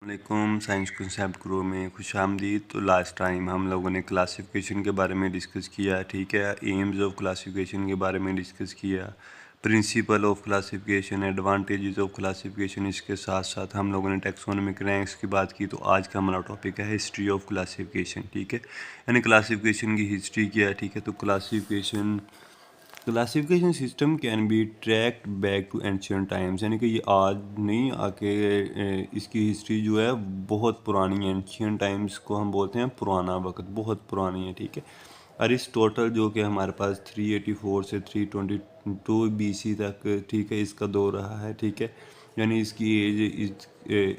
वालेकुम science concept grow में खुशामदीद। तो लास्ट टाइम हम लोगों ने क्लासिफिकेशन के बारे में डिस्कस किया, ठीक है। एम्स ऑफ क्लासिफिकेशन के बारे में डिस्कस किया, principle of classification, advantages of classification. इसके साथ साथ हम लोगों ने टैक्सोनॉमिक रैंक्स की बात की। तो आज का हमारा टॉपिक है हिस्ट्री ऑफ क्लासिफिकेशन, ठीक है। यानी क्लासिफिकेशन की हिस्ट्री क्या है, ठीक है। तो classification system can be tracked back to ancient times, यानी कि ये आज नहीं आके इसकी हिस्ट्री जो है बहुत पुरानी है। एंशियंट टाइम्स को हम बोलते हैं पुराना वक्त, बहुत पुरानी है, ठीक है। अरिस्टोटल जो कि हमारे पास 384 से 322 BC तक, ठीक है, इसका दौर रहा है, ठीक है। यानी इसकी एज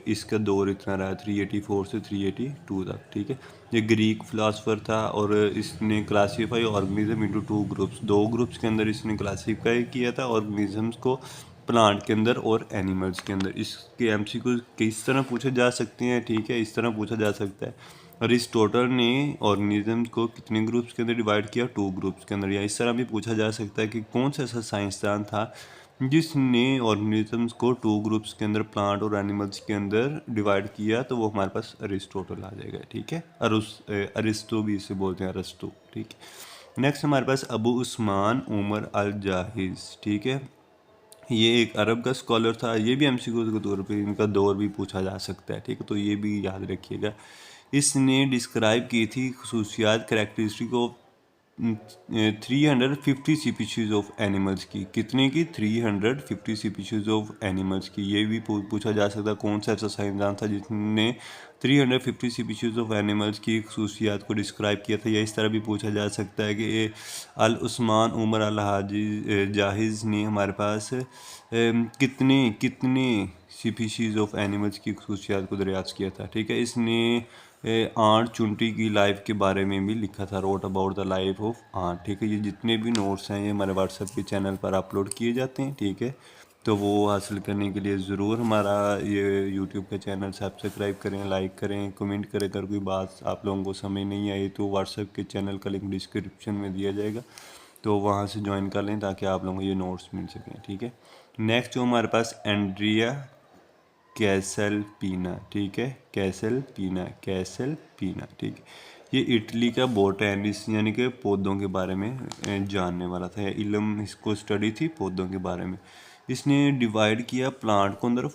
इसका दौर इतना रहा 384 से 382 तक, ठीक है। ये ग्रीक फिलासफर था और इसने classify organism into two groups, दो ग्रुप्स के अंदर इसने क्लासीफाई किया था ऑर्गेनिजम्स को, प्लांट के अंदर और एनिमल्स के अंदर। इसके एमसीक्यू किस तरह पूछे जा सकते हैं, ठीक है, इस तरह पूछा जा सकता है। अरिस्टोटल ने ऑर्गेनिजम्स को कितने ग्रुप्स के अंदर डिवाइड किया, टू ग्रुप्स के अंदर। या इस तरह भी पूछा जा सकता है कि कौन सा ऐसा साइंसदान था जिसने ऑर्गेनिजम्स को टू ग्रुप्स के अंदर, प्लांट और एनिमल्स के अंदर डिवाइड किया। तो वो हमारे पास अरिस्टोटल आ जाएगा, ठीक है। अरिस्टो भी इसे बोलते हैं, अरिस्टो, ठीक है। नेक्स्ट हमारे पास अबू उस्मान उमर अल जाहिज, ठीक है। ये एक अरब का स्कॉलर था। ये भी एमसीक्यू के तौर पे इनका दौर भी पूछा जा सकता है, ठीक है। तो ये भी याद रखिएगा। इसने डिस्क्राइब की थी खसूसियात, characteristic of 350 species of animals की। कितने की? 350 स्पीशीज़ ऑफ एनिमल्स की। ये भी पूछा जा सकता है कौन सा ऐसा साइंसदान था जिसने 350 स्पीशीज़ ऑफ एनिमल्स की खसूसियात को डिस्क्राइब किया था। या इस तरह भी पूछा जा सकता है कि अल उस्मान उमर अल जाहिज ने हमारे पास कितने कितने स्पीशीज़ ऑफ एनिमल्स की खसूसियात को दरियाफ्त किया था, ठीक है। इसने आंट चुंटी की लाइफ के बारे में भी लिखा था, wrote about the life of ant, ठीक है। ये जितने भी नोट्स हैं ये हमारे व्हाट्सएप के चैनल पर अपलोड किए जाते हैं, ठीक है। तो वो हासिल करने के लिए ज़रूर हमारा ये यूट्यूब का चैनल सब्सक्राइब करें, लाइक करें, कमेंट करें। अगर कोई बात आप लोगों को समझ नहीं आई तो व्हाट्सएप के चैनल का लिंक डिस्क्रिप्शन में दिया जाएगा, तो वहाँ से ज्वाइन कर लें ताकि आप लोगों को ये नोट्स मिल सकें, ठीक है। नेक्स्ट जो हमारे पास एंड्रिया कैसल पीना, ठीक है। कैसल पीना, ठीक है। ये इटली का बोटैनिस्ट, यानी कि पौधों के बारे में जानने वाला था। इल्म इसको स्टडी थी पौधों के बारे में। इसने डिवाइड किया प्लांट को अंदर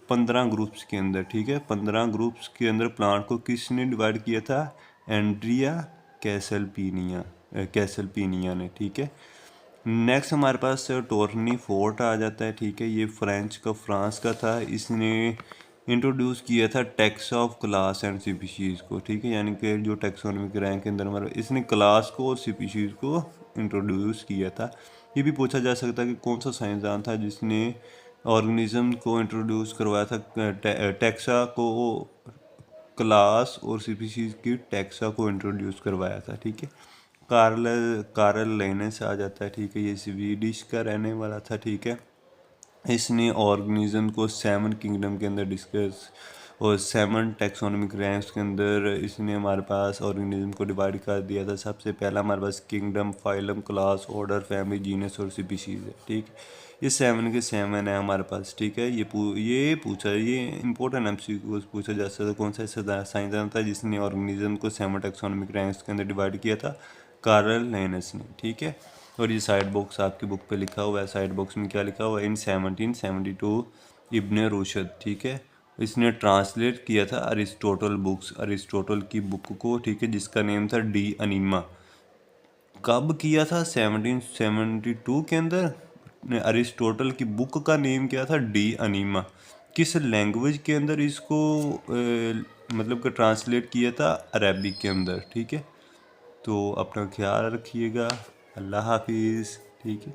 15 ग्रुप्स के अंदर, ठीक है। 15 ग्रुप्स के अंदर प्लांट को किसने डिवाइड किया था? एंड्रिया कैसल पीनिया ने, ठीक है। नेक्स्ट हमारे पास टोरनी फोर्ट आ जाता है, ठीक है। ये फ्रांस का था। इसने इंट्रोड्यूस किया था tax of class and species को, ठीक है। यानी कि जो टैक्सोनॉमिक रैंक के अंदर हमारा, इसने क्लास को और स्पीशीज़ को इंट्रोड्यूस किया था। ये भी पूछा जा सकता है कि कौन सा साइंसदान था जिसने ऑर्गेनिज्म को इंट्रोड्यूस करवाया था, टैक्सा को, क्लास और स्पीशीज़ की टैक्सा को इंट्रोड्यूस करवाया था, ठीक है। कार्ल लेनेस आ जाता है, ठीक है। ये स्वीडिश का रहने वाला था, ठीक है। इसने ऑर्गेनिज्म को 7 किंगडम के अंदर डिस्कस और 7 टैक्सोनॉमिक रैंक्स के अंदर इसने हमारे पास ऑर्गेनिज्म को डिवाइड कर दिया था। सबसे पहला हमारे पास kingdom, phylum, class, order, family, genus और स्पीशीज़ है, ठीक है। ये 7 के 7 है हमारे पास, ठीक है। ये इंपॉर्टेंट एमसीक्यू पूछा जा सकता है कौन सा ऐसा साइंसदान था जिसने ऑर्गेनिज्म को 7 टैक्सोनॉमिक रैंक्स के अंदर डिवाइड किया था? कार्ल लेनेस ने, ठीक है। और ये साइड बॉक्स आपकी बुक पे लिखा हुआ है। साइड बॉक्स में क्या लिखा हुआ है? इन 1772 इब्ने रुशद, ठीक है। इसने ट्रांसलेट किया था अरिस्टोटल की बुक को, ठीक है, जिसका नेम था डी अनीमा। कब किया था? 1772 के अंदर। अरिस्टोटल की बुक का नेम क्या था? D enema. किस लैंग्वेज के अंदर इसको मतलब कि ट्रांसलेट किया था? अरबिक के अंदर, ठीक है। तो अपना ख्याल रखिएगा। अल्लाह हाफिज़, ठीक है।